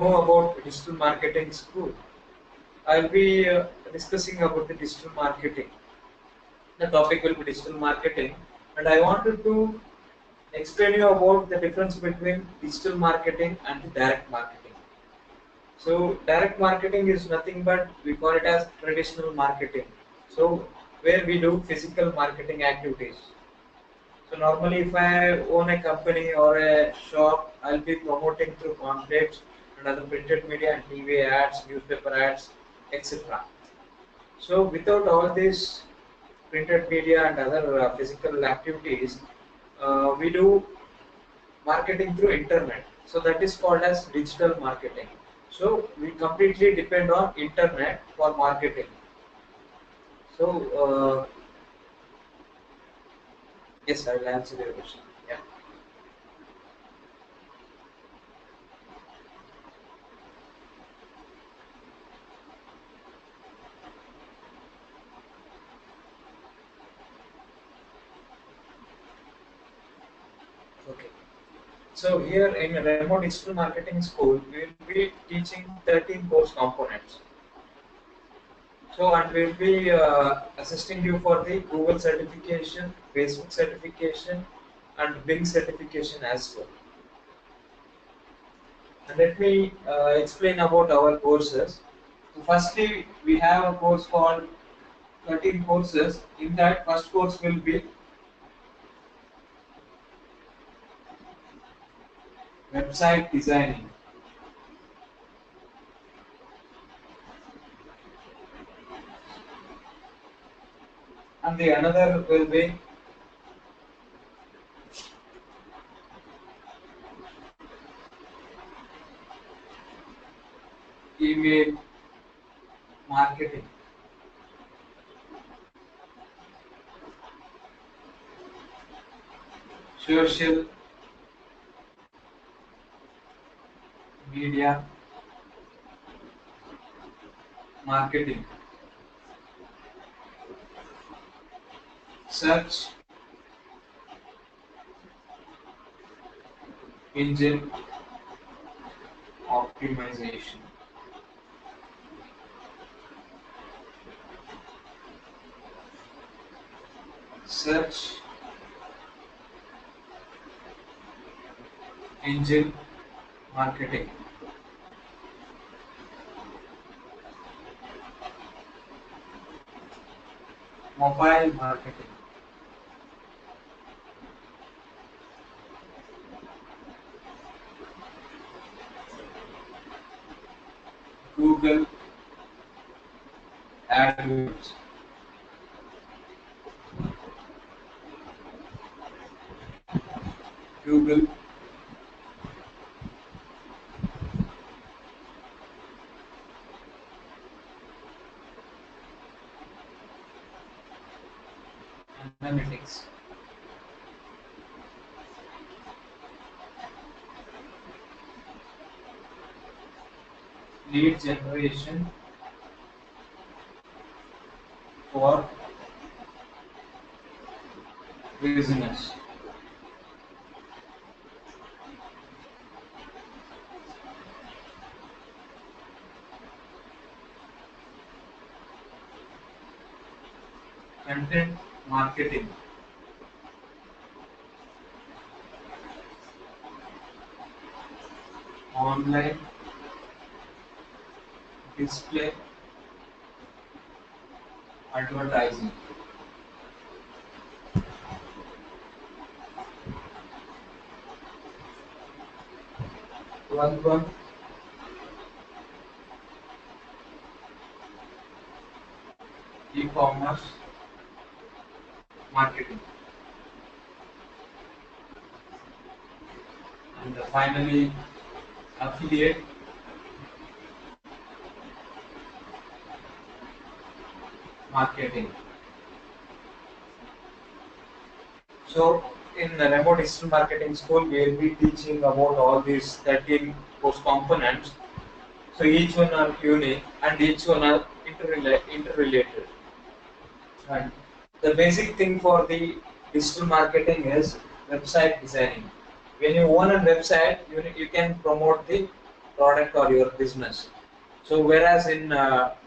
About digital marketing school. I'll be discussing about the digital marketing. The topic will be digital marketing, and I wanted to explain you about the difference between digital marketing and the direct marketing. So direct marketing is nothing but we call it as traditional marketing. So where we do physical marketing activities. So normally, if I own a company or a shop, I'll be promoting through pamphlets and other printed media and TV ads, newspaper ads, etc. So without all these printed media and other physical activities, we do marketing through internet. So that is called as digital marketing. So we completely depend on internet for marketing. So yes, I will answer your question. Yeah. Okay. So here in Remote Digital Marketing School, we will be teaching 13 course components. So and we will be assisting you for the Google certification, Facebook certification, and Bing certification as well. And let me explain about our courses. So firstly, we have a course called 13 courses. In that, first course will be website designing. And the another will be email marketing. Social media marketing, search engine optimization, search engine marketing, mobile marketing, Google AdWords, Google Analytics, lead generation for business, content marketing, online display advertising. One e-commerce marketing, and finally affiliate marketing. So in the remote digital marketing school, we will be teaching about all these 13 course components. So each one are unique and each one are interrelated. And the basic thing for the digital marketing is website designing. When you own a website, you can promote the product or your business. So whereas in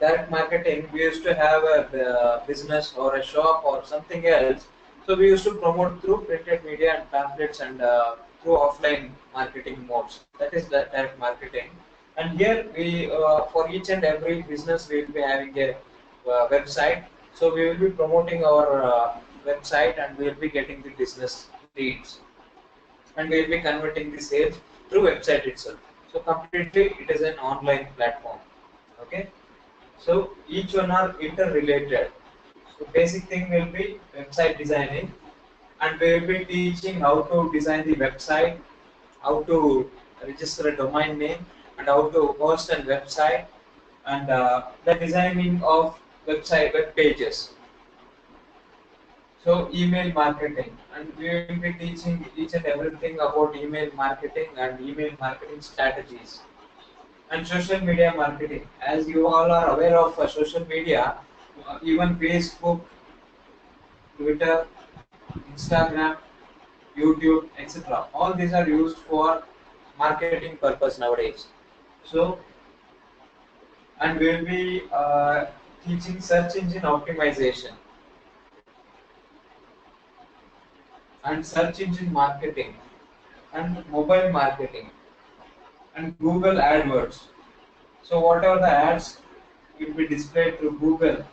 direct marketing, we used to have a business or a shop or something else. So we used to promote through printed media and pamphlets and through offline marketing modes. That is the direct marketing. And here we, for each and every business, we will be having a website. So we will be promoting our website and we will be getting the business leads and we will be converting the sales through website itself. So completely it is an online platform. Okay. So each one are interrelated. So basic thing will be website designing and we will be teaching how to design the website, how to register a domain name and how to host a website and the designing of website web pages. So email marketing, and we will be teaching each and everything about email marketing and email marketing strategies. And social media marketing, as you all are aware of social media, even Facebook, Twitter, Instagram, YouTube, etc. All these are used for marketing purpose nowadays. So, and we will be teaching search engine optimization and search engine marketing and mobile marketing and Google AdWords. So whatever the ads will be displayed through Google,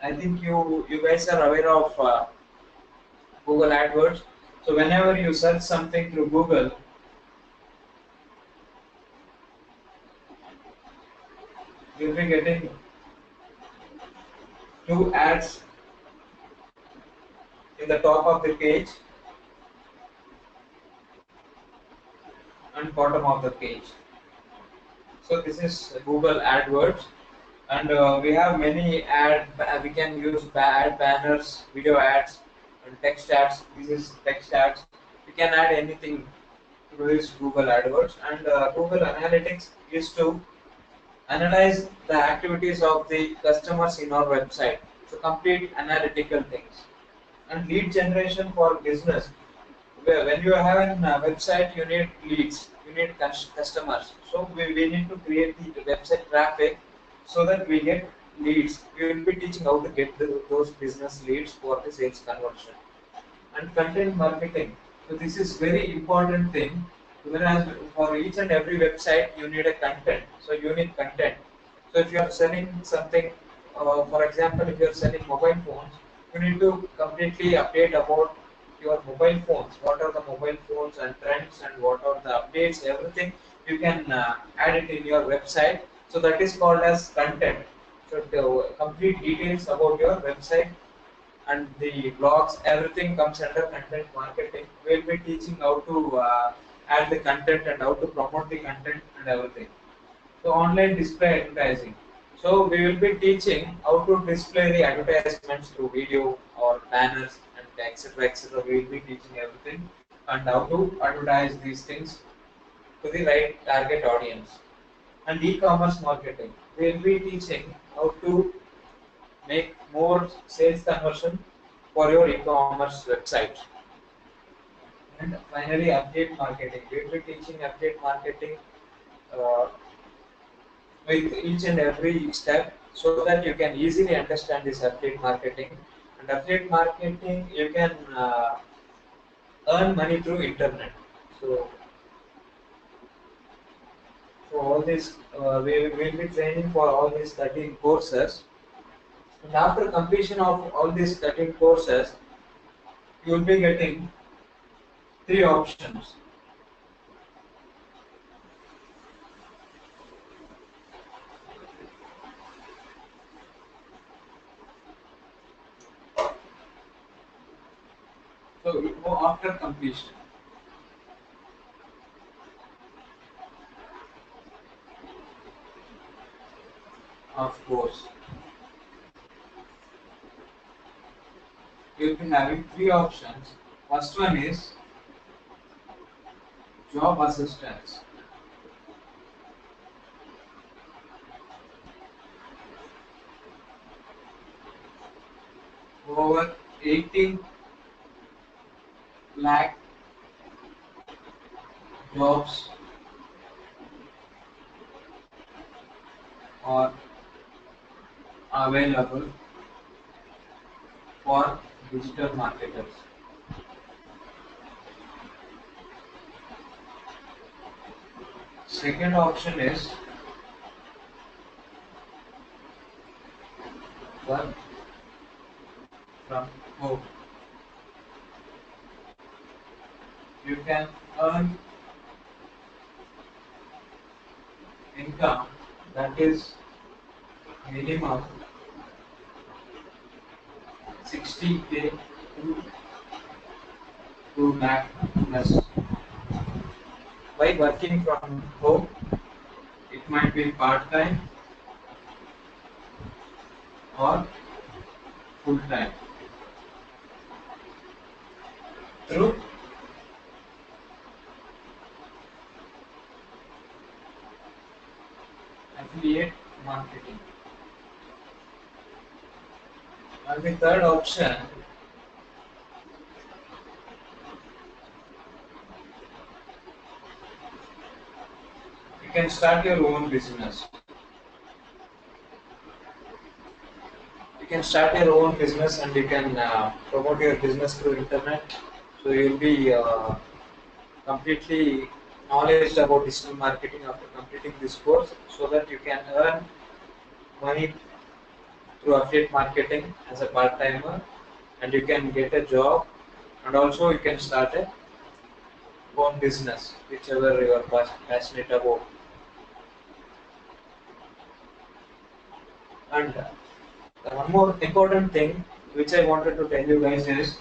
I think you guys are aware of Google AdWords. So whenever you search something through Google, you'll be getting two ads in the top of the page and bottom of the page. So this is Google AdWords, and we have many we can use ad banners, video ads, and text ads. This is text ads. We can add anything to this Google AdWords, and Google Analytics is to analyze the activities of the customers in our website. So complete analytical things. And lead generation for business. When you have a website, you need leads, you need customers. So we need to create the website traffic so that we get leads. We will be teaching how to get those business leads for the sales conversion. And content marketing. So this is very important thing. Whereas for each and every website, you need a content. So you need content. So if you are selling something, for example, if you are selling mobile phones, you need to completely update about your mobile phones. What are the mobile phones and trends and what are the updates, everything you can add it in your website. So that is called as content. So the complete details about your website and the blogs, everything comes under content marketing. We'll be teaching how to add the content and how to promote the content and everything. So online display advertising. So we will be teaching how to display the advertisements through video or banners and etc. etc. We will be teaching everything and how to advertise these things to the right target audience. And e-commerce marketing. We will be teaching how to make more sales conversion for your e-commerce website. And finally, update marketing. We will be teaching update marketing uh, with each and every step so that you can easily understand this affiliate marketing. And affiliate marketing, you can earn money through internet. So, so all this we will be training for all these 13 courses. And after completion of all these 13 courses, you will be getting three options. So you go after completion. Of course, you'll be having three options. First one is job assistance. Over 18 lakh jobs are available for digital marketers. Second option is work from home. You can earn income that is minimum 60K to lakh plus by working from home. It might be part time or full time through affiliate marketing. And the third option, you can start your own business. You can start your own business and you can promote your business through internet. So you'll be completely knowledge about digital marketing after completing this course, so that you can earn money through affiliate marketing as a part-timer, and you can get a job, and also you can start a own business, whichever you are passionate about. And one more important thing which I wanted to tell you guys is,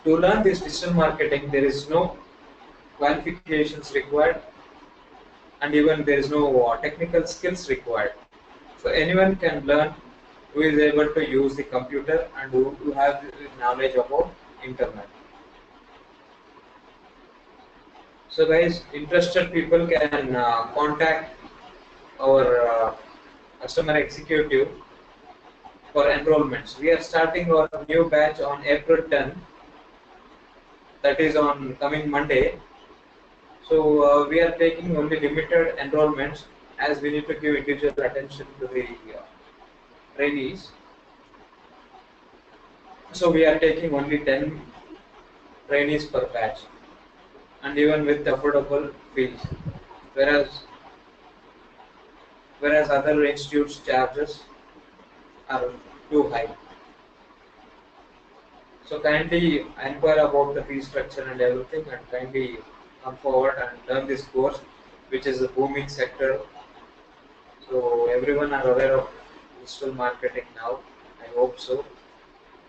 to learn this digital marketing there is no qualifications required, and even there is no technical skills required. So anyone can learn who is able to use the computer and who have the knowledge about internet. So guys, interested people can contact our customer executive for enrollments. We are starting our new batch on April 10, that is on coming Monday. So we are taking only limited enrollments, as we need to give individual attention to the trainees. So we are taking only 10 trainees per batch, and even with affordable fees, whereas other institutes charges are too high. So kindly inquire about the fee structure and everything, and kindly come forward and learn this course, which is a booming sector. So everyone are aware of digital marketing now. I hope so.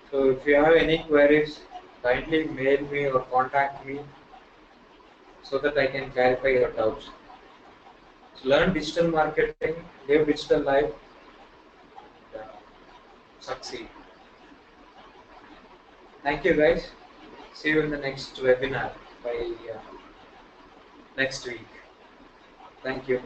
So if you have any queries, kindly mail me or contact me so that I can clarify your doubts. So learn digital marketing, live digital life, and succeed. Thank you guys. See you in the next webinar by next week. Thank you.